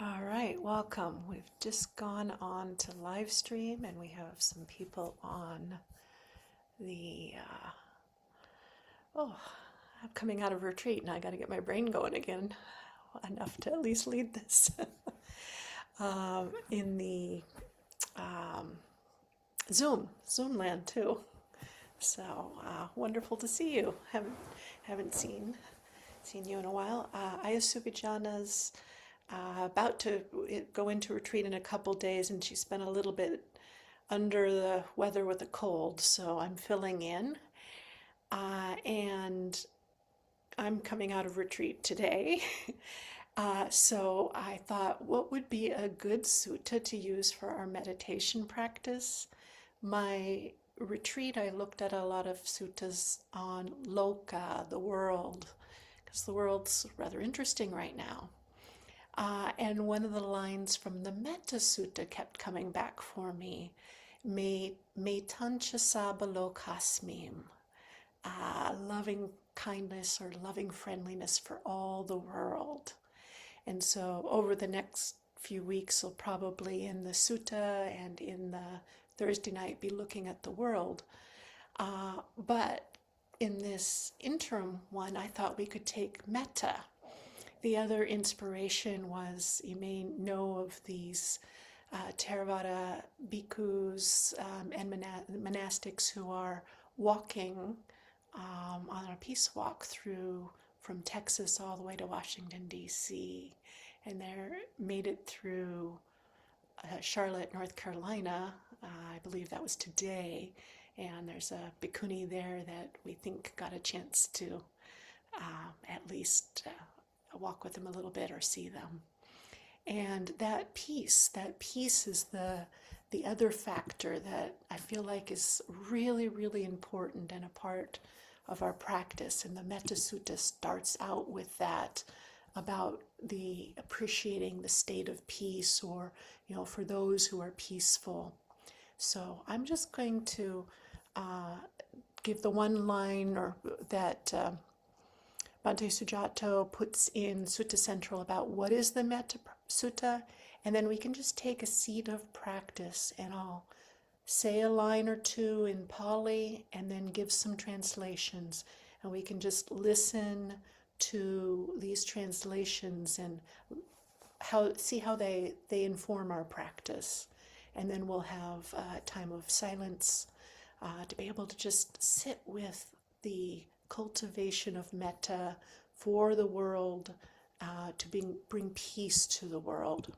All right, welcome. We've just gone on to live stream and we have some people on the, oh, I'm coming out of retreat and I got to get my brain going again, enough to at least lead this in the Zoom land too. So wonderful to see you. Haven't seen you in a while. Ayasubijana's about to go into retreat in a couple days, and she's been a little bit under the weather with a cold, so I'm filling in. And I'm coming out of retreat today. So I thought, what would be a good sutta to use for our meditation practice? My retreat, I looked at a lot of suttas on loka, the world, because the world's rather interesting right now. And one of the lines from the Metta Sutta kept coming back for me. Me tancha sabalokasmim, loving kindness or loving friendliness for all the world. And so over the next few weeks, we'll probably in the sutta and in the Thursday night be looking at the world. But in this interim one, I thought we could take metta. The other inspiration was, you may know of these Theravada bhikkhus and monastics who are walking on a peace walk through from Texas all the way to Washington, D.C. And they made it through Charlotte, North Carolina. I believe that was today. And there's a bhikkhuni there that we think got a chance to at least walk with them a little bit or see them. And that peace is the other factor that I feel like is really, really important and a part of our practice. And the Metta Sutta starts out with that, about the appreciating the state of peace, or, for those who are peaceful. So I'm just going to give the one line or that Bhante Sujato puts in Sutta Central about what is the Metta Sutta, and then we can just take a seat of practice and I'll say a line or two in Pali and then give some translations, and we can just listen to these translations and see how they inform our practice. And then we'll have a time of silence to be able to just sit with the cultivation of metta for the world, to bring peace to the world.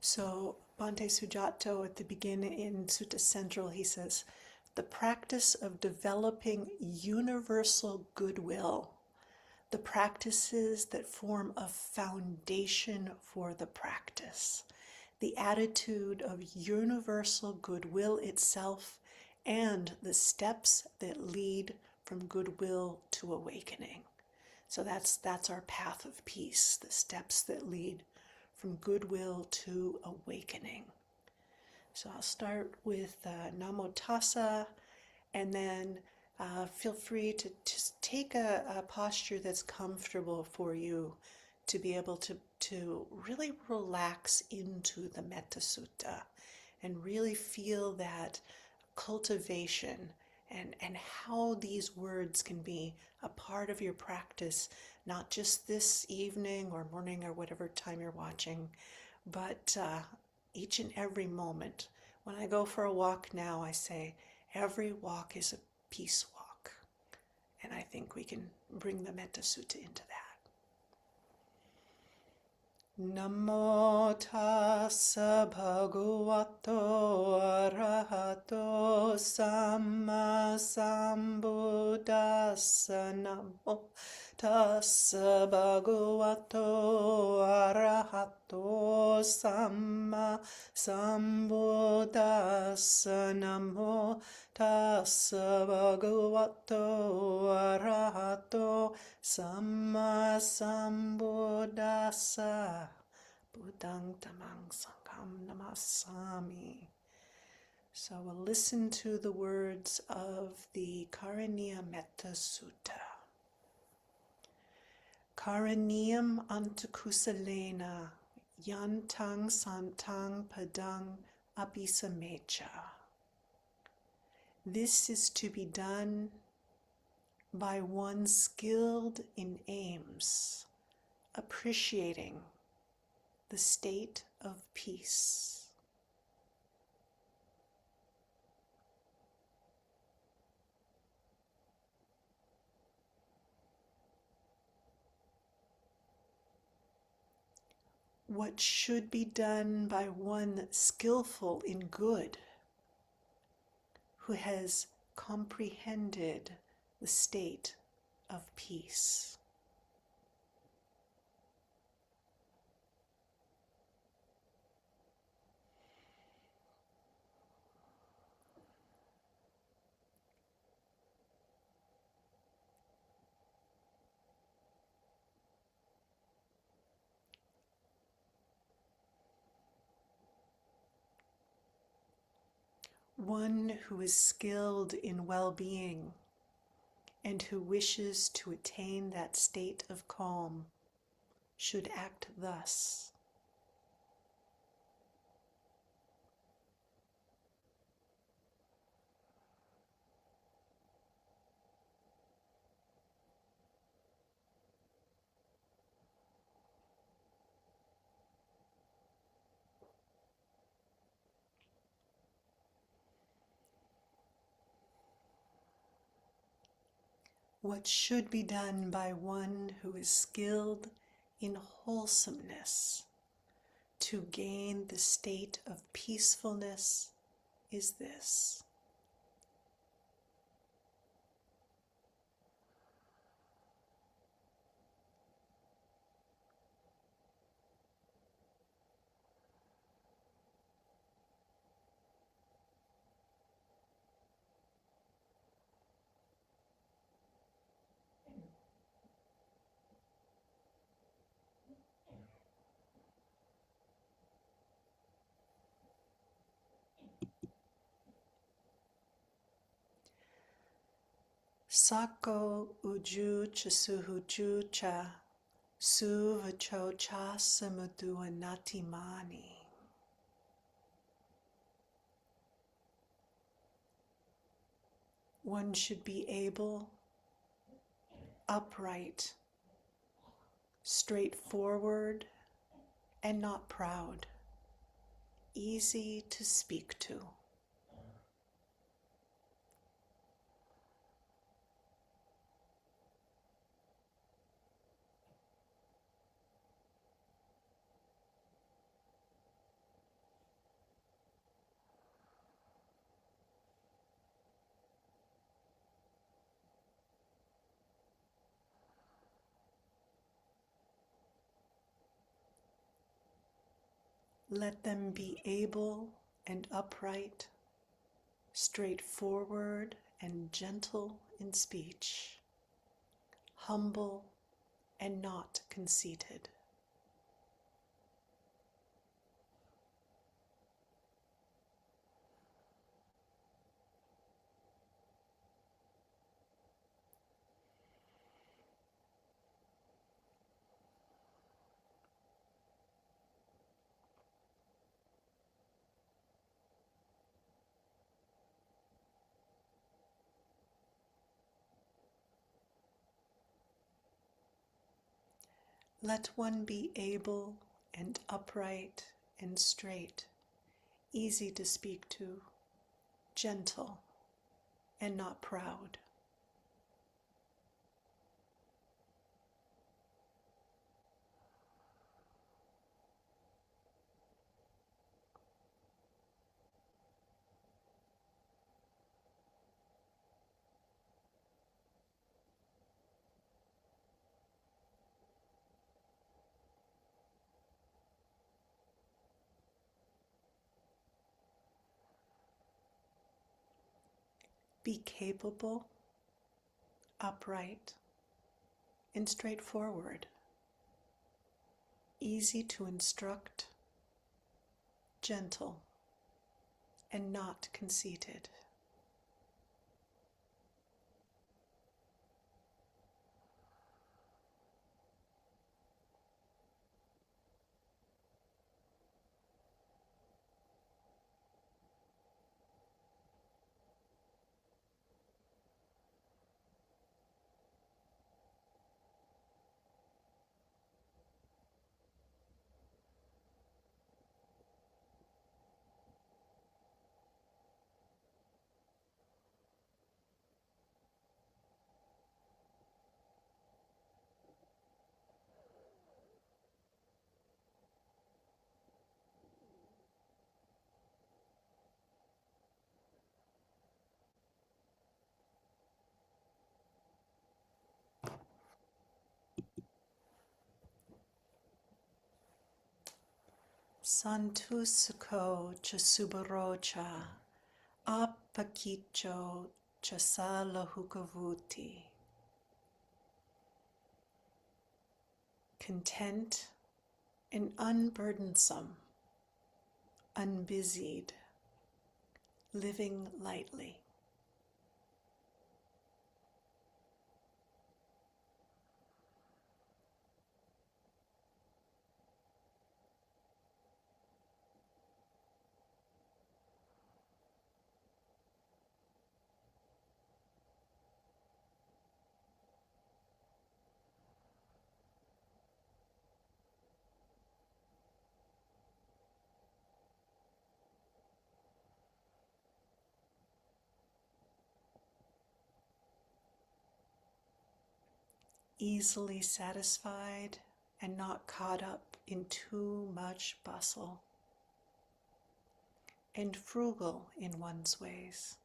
So Bhante Sujato at the beginning in Sutta Central, he says, the practice of developing universal goodwill, the practices that form a foundation for the practice, the attitude of universal goodwill itself, and the steps that lead from goodwill to awakening. So that's our path of peace, the steps that lead from goodwill to awakening. So I'll start with Namo Tassa, and then feel free to just take a posture that's comfortable for you to be able to really relax into the Metta Sutta and really feel that cultivation and how these words can be a part of your practice, not just this evening or morning or whatever time you're watching, but each and every moment. When I go for a walk now, I say, every walk is a peace walk. And I think we can bring the Metta Sutta into that. Namo tassa bhagavato arahato samma sambuddhassa. Namo tassa bhagavato arahato samma sambuddhassa. Namo tassa bhagavato arahato samma sambuddhassa. Buddhang tamang sangham namasami. So we'll listen to the words of the Karaniya Metta Sutta. Karaniyam antakusalena Yantang Santang Padang Abisamecha. This is to be done by one skilled in aims, appreciating the state of peace. What should be done by one skillful in good, who has comprehended the state of peace. One who is skilled in well-being and who wishes to attain that state of calm should act thus. What should be done by one who is skilled in wholesomeness to gain the state of peacefulness is this. Sako uju chasuhuju cha suvacho cha samuduanatimani. One should be able, upright, straightforward, and not proud, easy to speak to. Let them be able and upright, straightforward and gentle in speech, humble and not conceited. Let one be able and upright and straight, easy to speak to, gentle and not proud. Be capable, upright, and straightforward, easy to instruct, gentle, and not conceited. Santusuko cha subarocha, apakicho cha salahukavuti. Content and unburdensome, unbusied, living lightly. Easily satisfied and not caught up in too much bustle, and frugal in one's ways.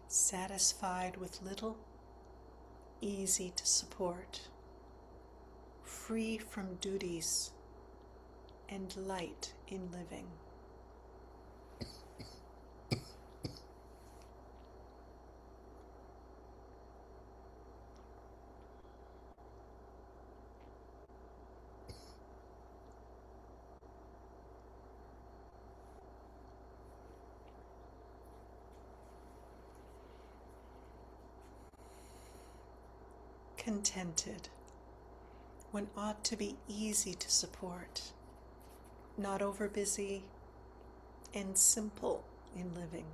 Satisfied with little, easy to support, free from duties, and light in living. Contented when ought to be easy to support, not overbusy, and simple in living.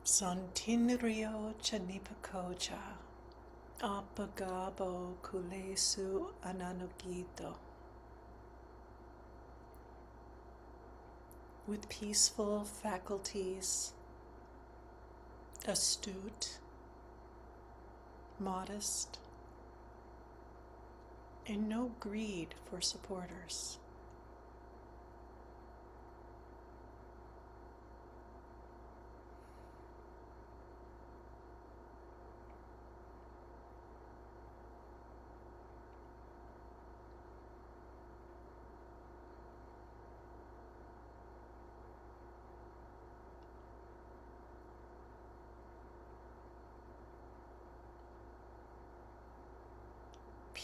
Santinrio chanipakocha, apagabo kulesu ananogito. With peaceful faculties, astute, modest, and no greed for supporters.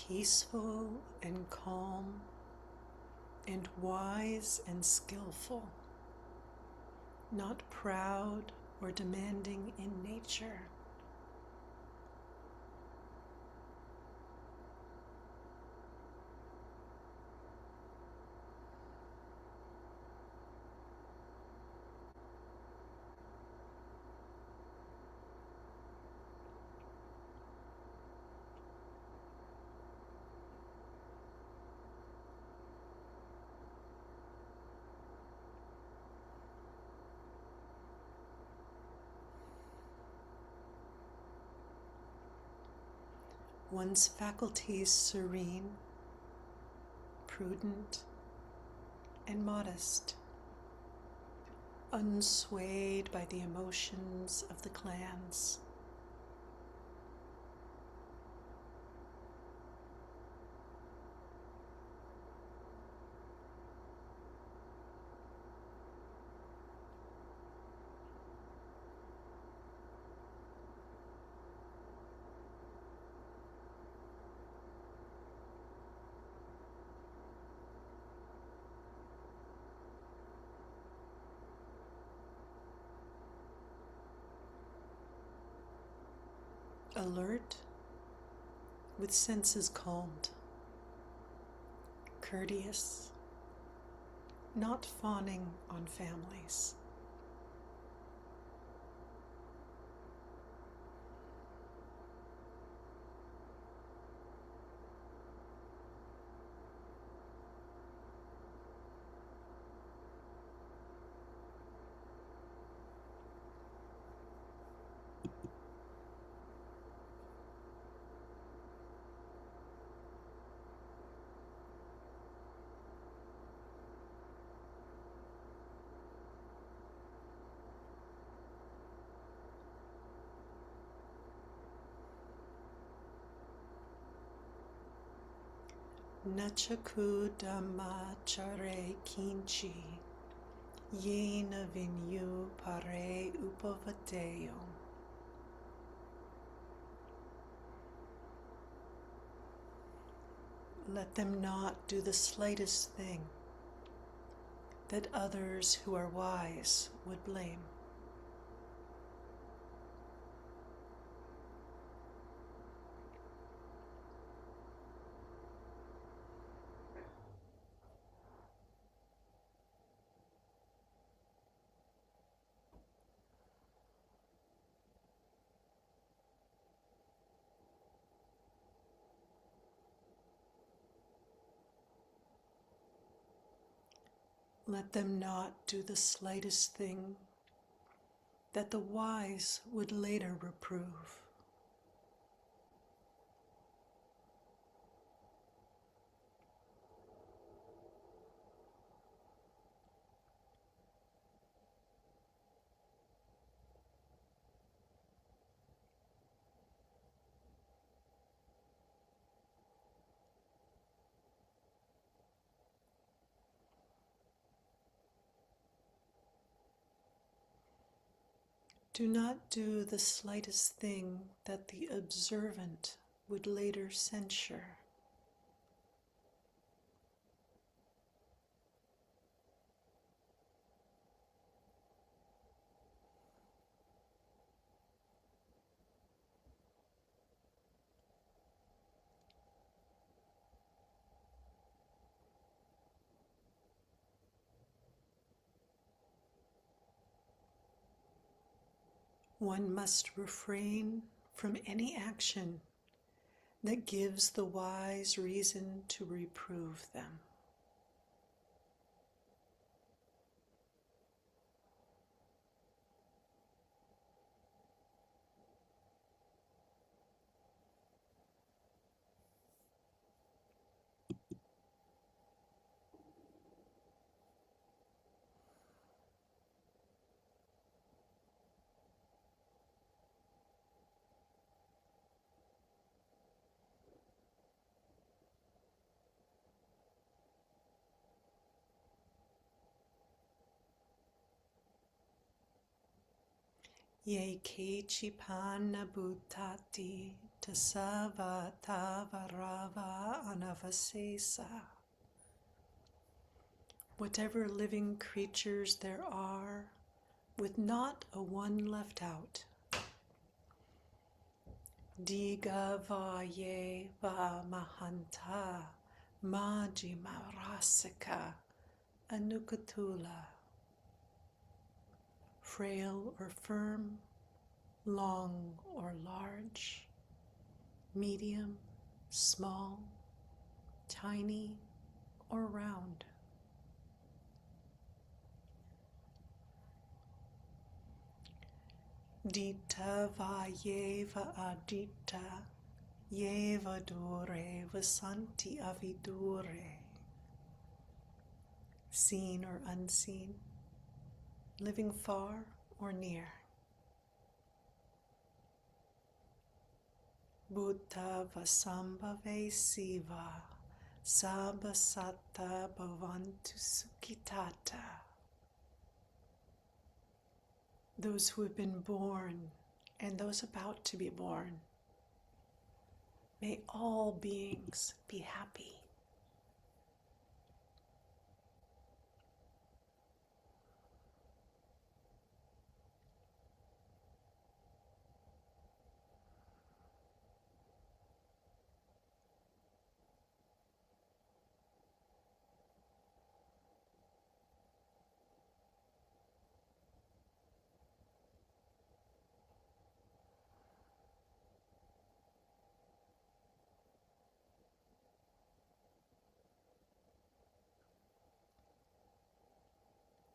Peaceful and calm and wise and skillful, not proud or demanding in nature. One's faculties serene, prudent, and modest, unswayed by the emotions of the clans. alert, with senses calmed, courteous, not fawning on families. Nachaku Dhammachare Kinchi Yena Vinyu Pare Upavadeyo. Let them not do the slightest thing that others who are wise would blame. Let them not do the slightest thing that the wise would later reprove. Do not do the slightest thing that the observant would later censure. One must refrain from any action that gives the wise reason to reprove them. Ye kechipana bhutati tasava tavarava anavasesa. Whatever living creatures there are, with not a one left out. Diga va ye va mahanta majima rasika anukatula. Frail or firm, long or large, medium, small, tiny or round. Dita va yeva adita, yeva dure vasanti avidure. Seen or unseen, living far or near. Bhuta vasambhave siva, sabasata bhavantu sukhitata. Those who have been born and those about to be born, may all beings be happy.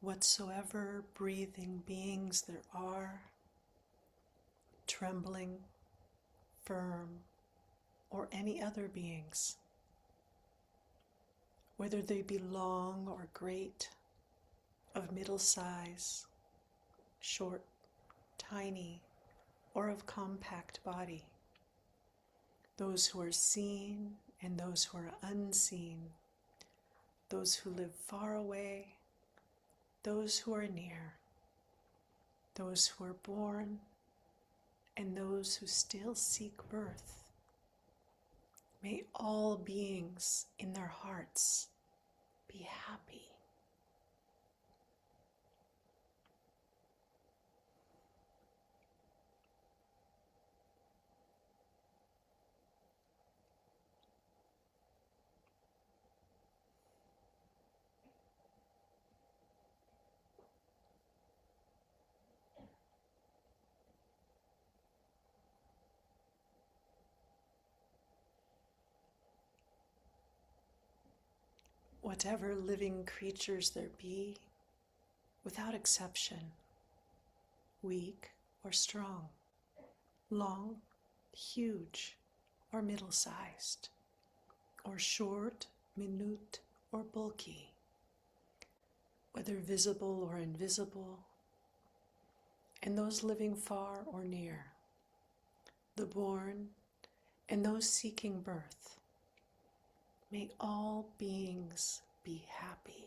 whatsoever breathing beings there are, trembling, firm, or any other beings, whether they be long or great, of middle size, short, tiny, or of compact body, those who are seen and those who are unseen, those who live far away, those who are near, those who are born, and those who still seek birth. May all beings in their hearts be happy. Whatever living creatures there be, without exception, weak or strong, long, huge, or middle-sized, or short, minute, or bulky, whether visible or invisible, and those living far or near, the born and those seeking birth, may all beings be happy.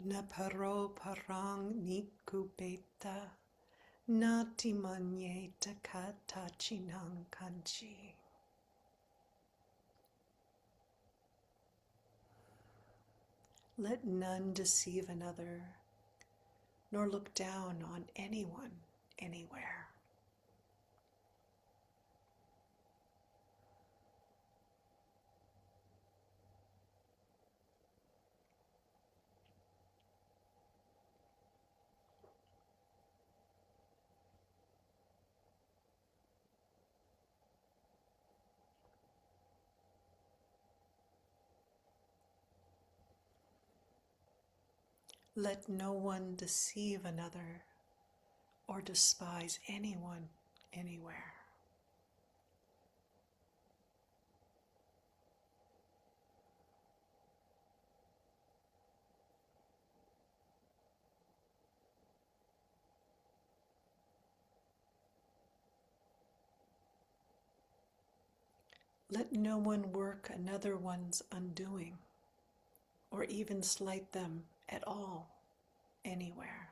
Na paro parang nikubeta, na timanye takata chinang kanchi. Let none deceive another, nor look down on anyone, anywhere. Let no one deceive another or despise anyone, anywhere. Let no one work another one's undoing, or even slight them at all, anywhere.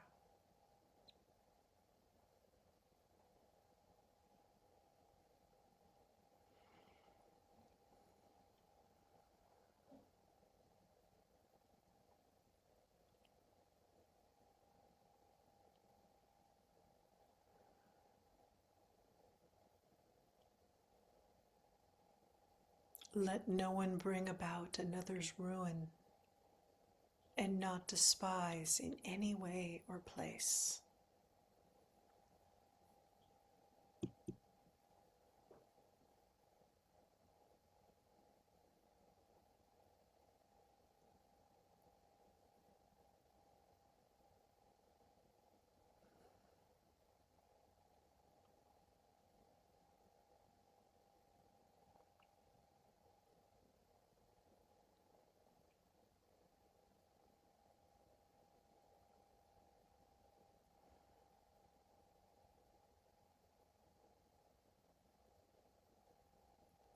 Let no one bring about another's ruin, and not despise in any way or place.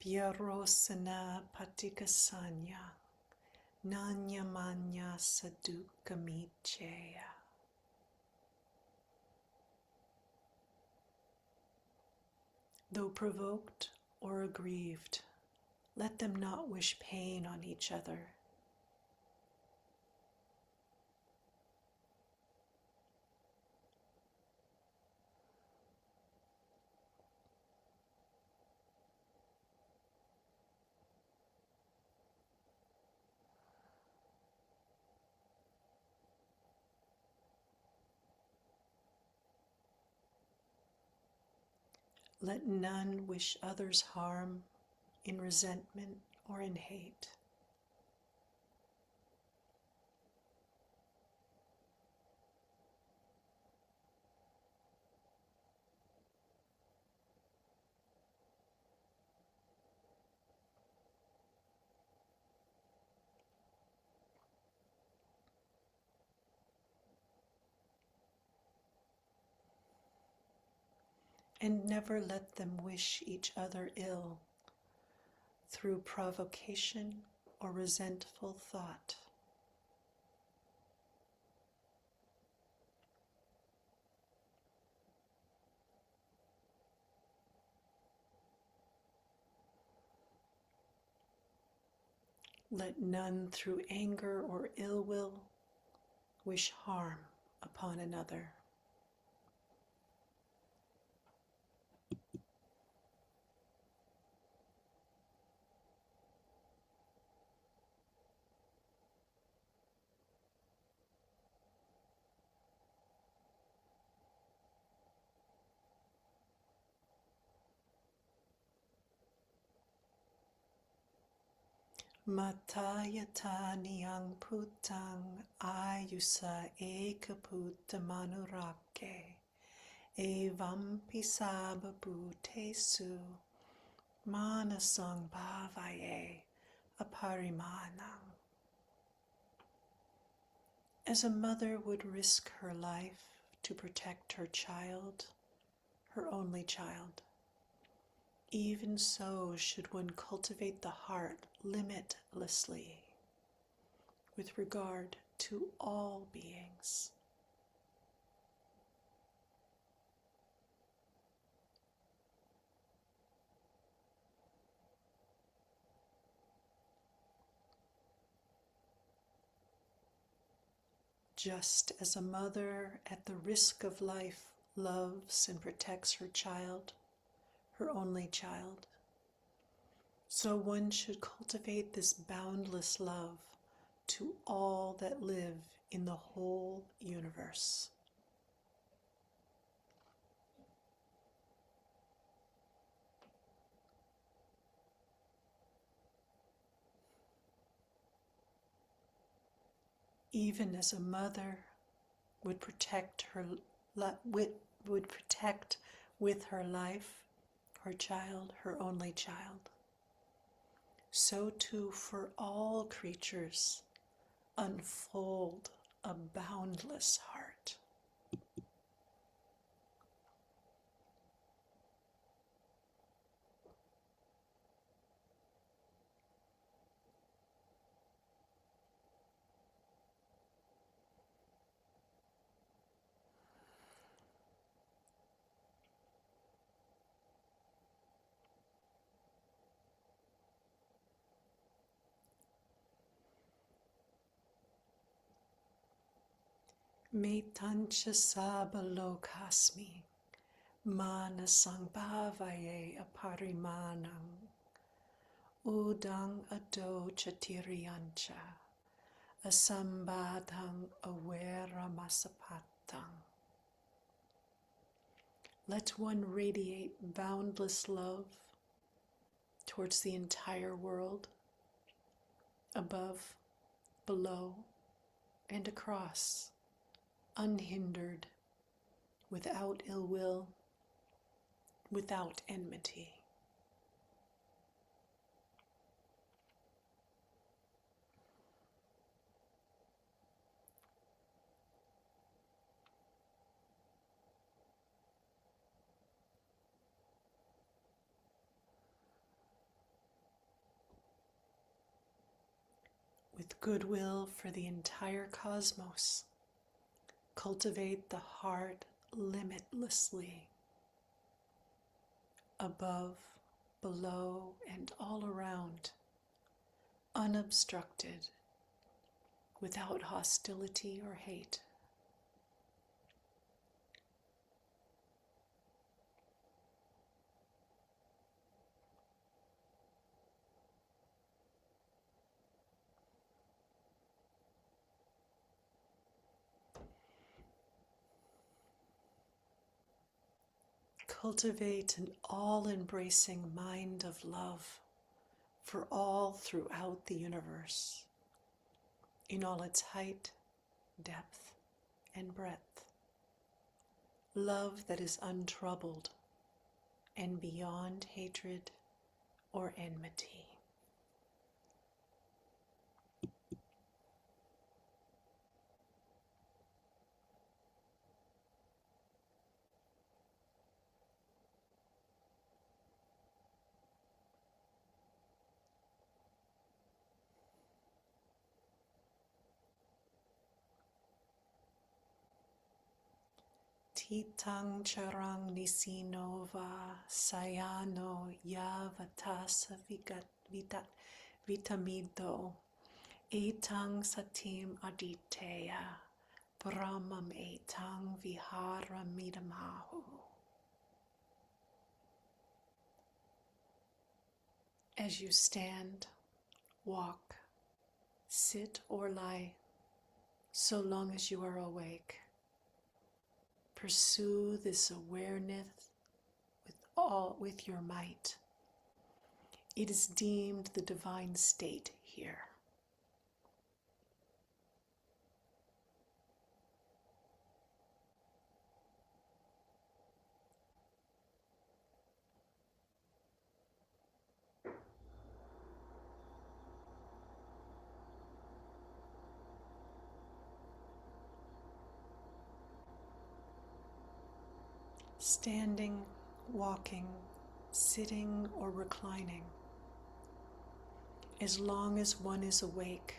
Pyarosana patikasanya, nanya manya sadukamicheya. Though provoked or aggrieved, let them not wish pain on each other. Let none wish others harm in resentment or in hate. And never let them wish each other ill through provocation or resentful thought. Let none through anger or ill will wish harm upon another. Matayata niyang putang ayusa ekaputa manurake evam pisababu tesu manasang bhavaye aparimanang. As a mother would risk her life to protect her child, her only child, even so should one cultivate the heart limitlessly with regard to all beings. Just as a mother at the risk of life loves and protects her child, her only child, so one should cultivate this boundless love to all that live in the whole universe. Even as a mother would protect would protect with her life her child, her only child, so too for all creatures unfold a boundless heart. Metancha sabalokasmi manasambhavaye aparimanam udang ado chatiriyancha asambadhang awera masapatang. Let one radiate boundless love towards the entire world, above, below, and across, unhindered, without ill will, without enmity. With goodwill for the entire cosmos, cultivate the heart limitlessly above, below, and all around, unobstructed, without hostility or hate. Cultivate an all-embracing mind of love for all throughout the universe, in all its height, depth, and breadth. Love that is untroubled and beyond hatred or enmity. Titang charang nisinova sayano yavatasa vitamido etang satim aditeya brahmam etang vihara midamahu. As you stand, walk, sit or lie, so long as you are awake, pursue this awareness with your might. It is deemed the divine state here. Standing, walking, sitting, or reclining, as long as one is awake,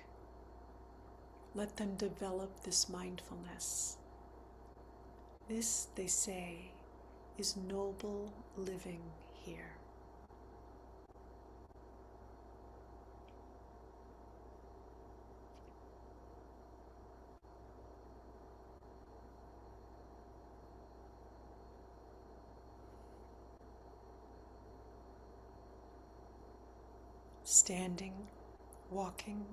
let them develop this mindfulness. This, they say, is noble living here. Standing, walking,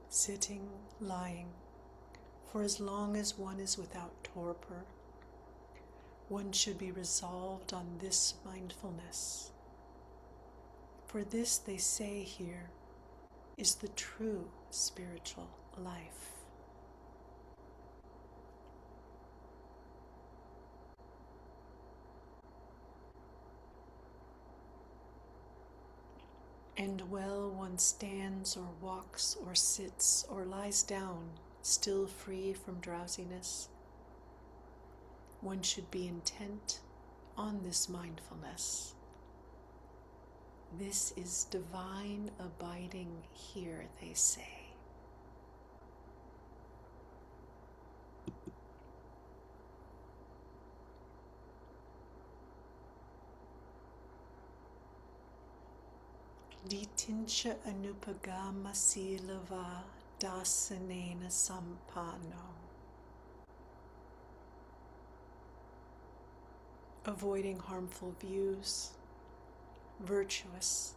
sitting, lying, for as long as one is without torpor, one should be resolved on this mindfulness. For this, they say here, is the true spiritual life. And while one stands or walks or sits or lies down, still free from drowsiness, one should be intent on this mindfulness. This is divine abiding here, they say. Ditinsha anupagama silava dasanena sampano. Avoiding harmful views, virtuous,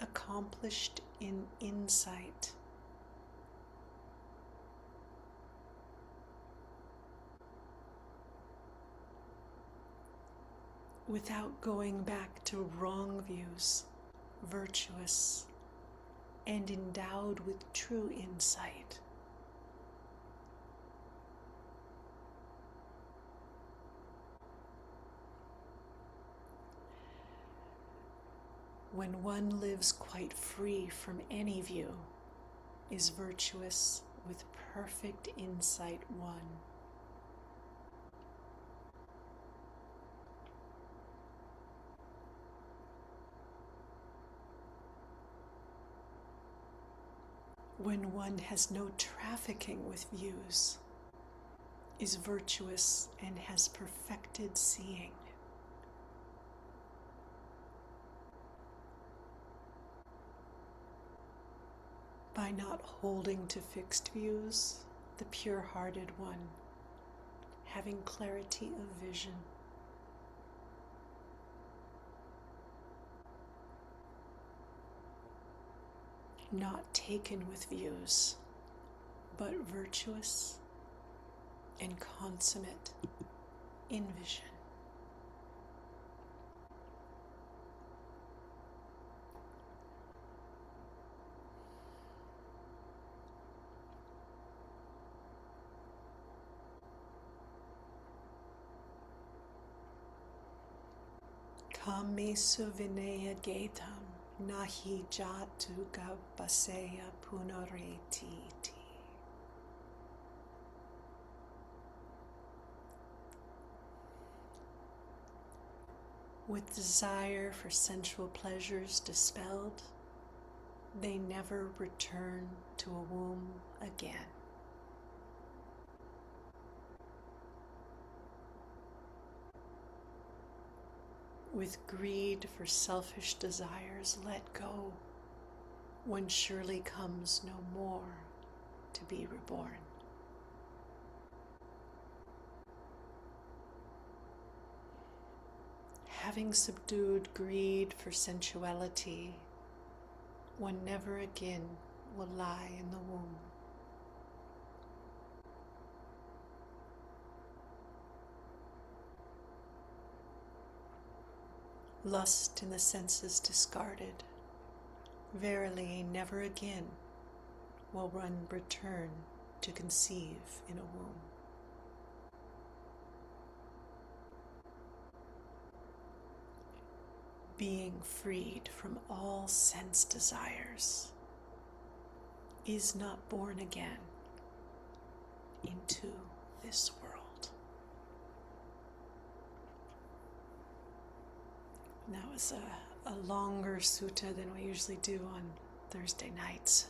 accomplished in insight. Without going back to wrong views, virtuous, and endowed with true insight. When one lives quite free from any view, is virtuous with perfect insight one. When one has no trafficking with views, is virtuous and has perfected seeing. by not holding to fixed views, the pure-hearted one, having clarity of vision. Not taken with views, but virtuous and consummate in vision. Kamesu vinaya getam nahi jatu gabaseya punareti. With desire for sensual pleasures dispelled, they never return to a womb again. With greed for selfish desires let go, one surely comes no more to be reborn. Having subdued greed for sensuality, one never again will lie in the womb. Lust in the senses discarded, verily never again will one return to conceive in a womb. Being freed from all sense desires is not born again into this world. And that was a longer sutta than we usually do on Thursday nights.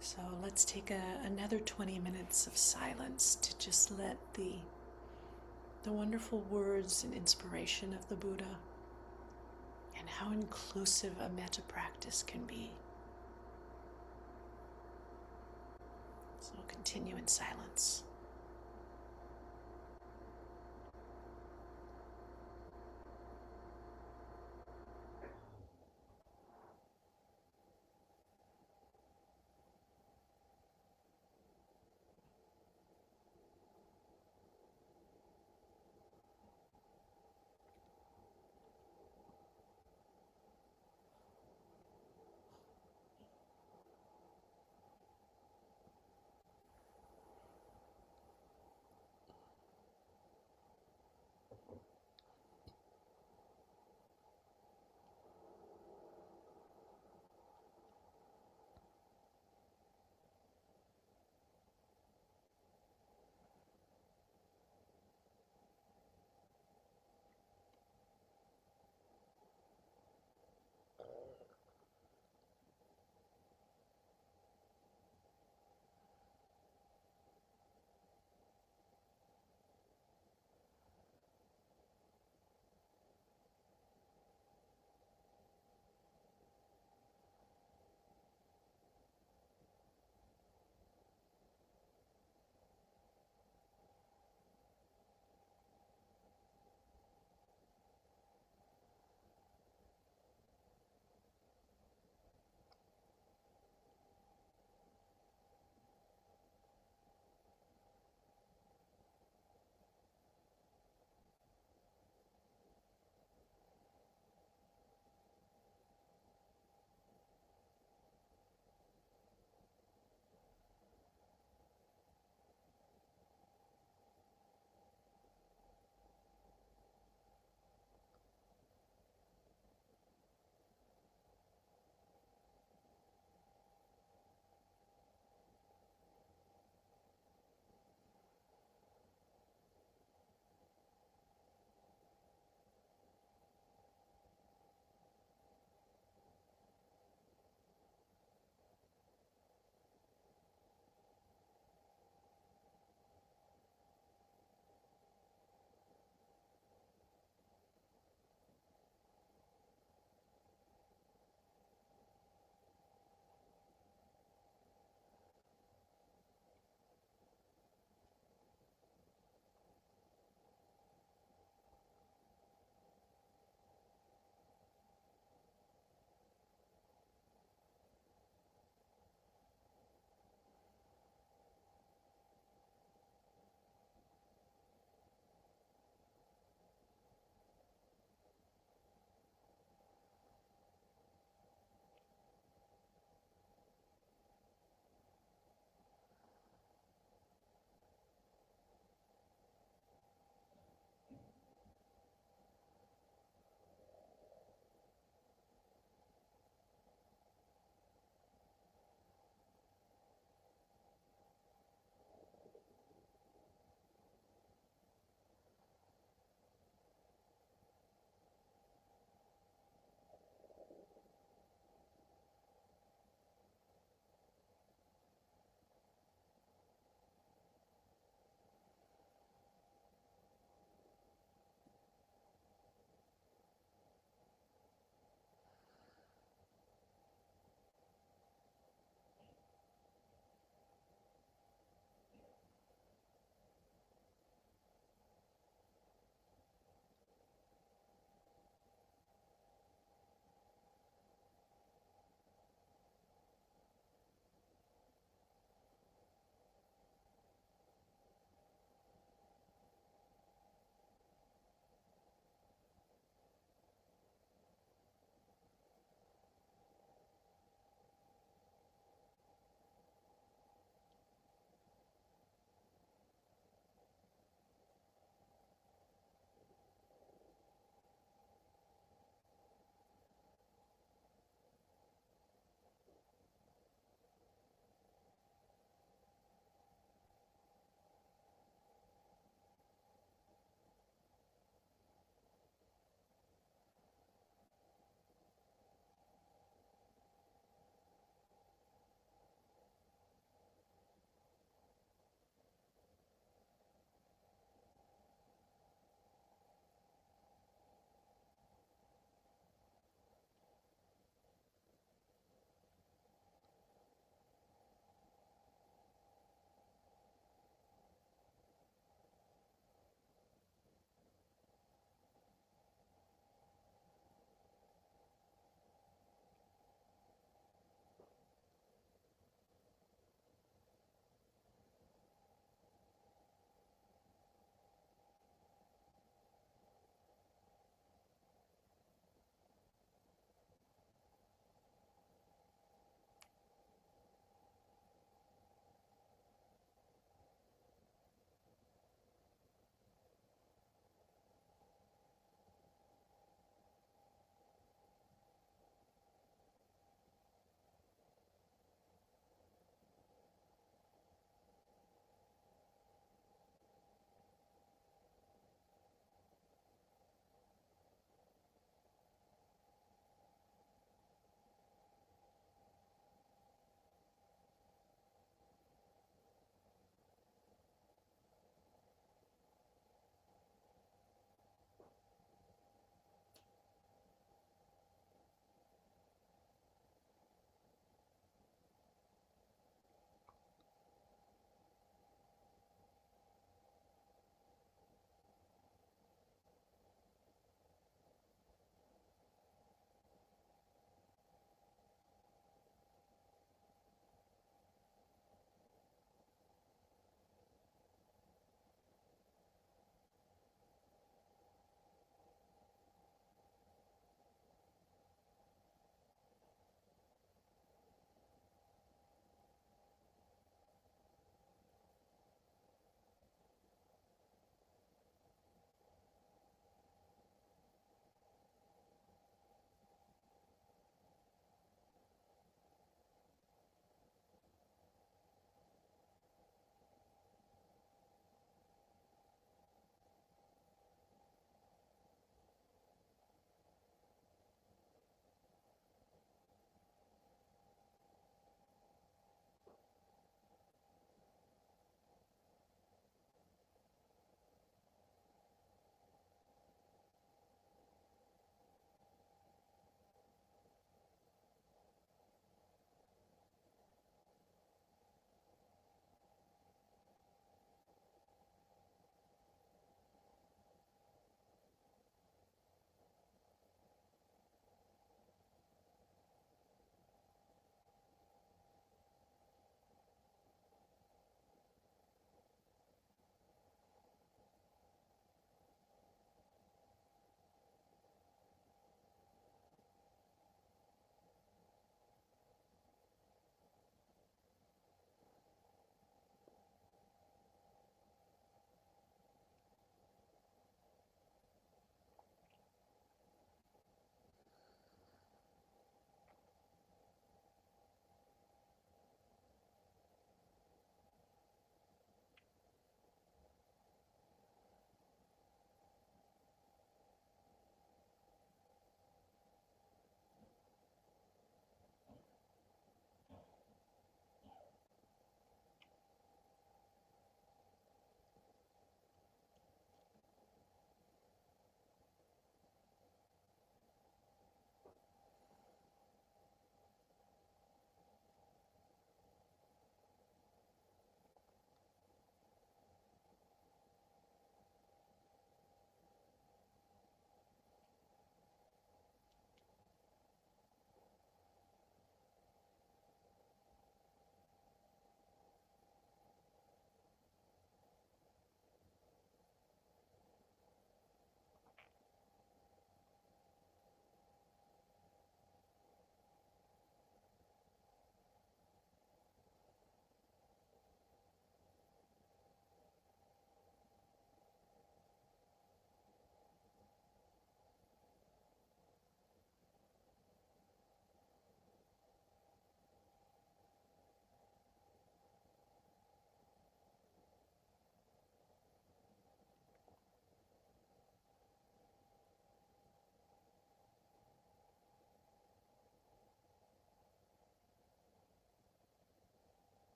So let's take another 20 minutes of silence to just let the wonderful words and inspiration of the Buddha and how inclusive a metta practice can be. So we'll continue in silence.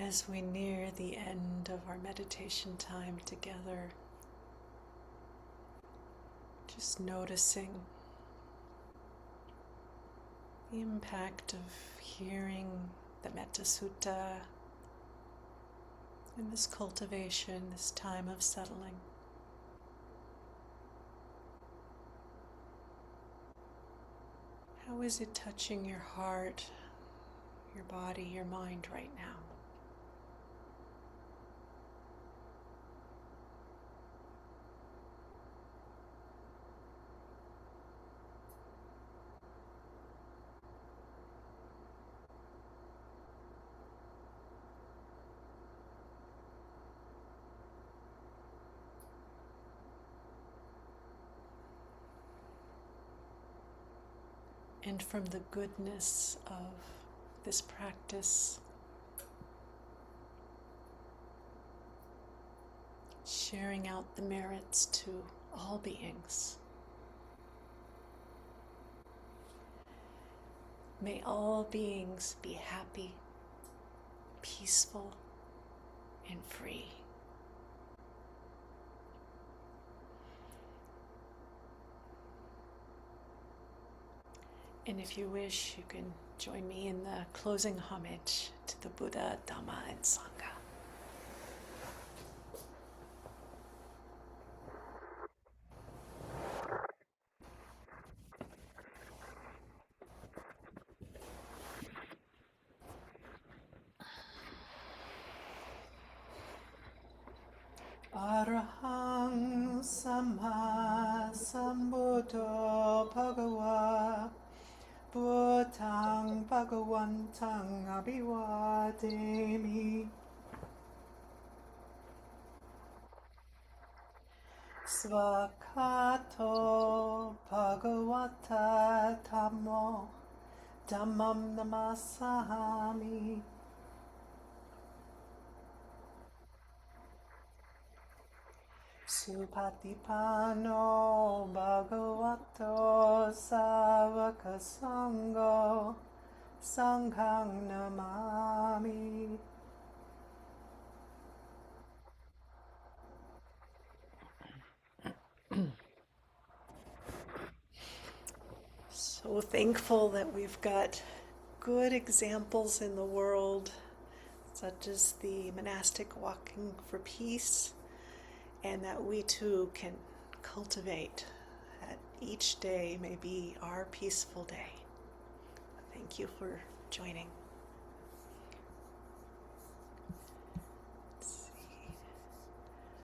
as we near the end of our meditation time together, just noticing the impact of hearing the Metta Sutta in this cultivation, this time of settling. How is it touching your heart, your body, your mind right now? And from the goodness of this practice, sharing out the merits to all beings. May all beings be happy, peaceful, and free. And if you wish, you can join me in the closing homage to the Buddha, Dhamma, and Sangha. Arahang Samma Sambuddho Bhagava Buddhang Bhagavantang Abhivademi Svakato Bhagavata Dhammo Dhammam Namasami. Supatipano Bhagavato Savaka Sangho Sanghang Namami. So thankful that we've got good examples in the world, such as the monastic walking for peace, and that we too can cultivate that each day may be our peaceful day. Thank you for joining.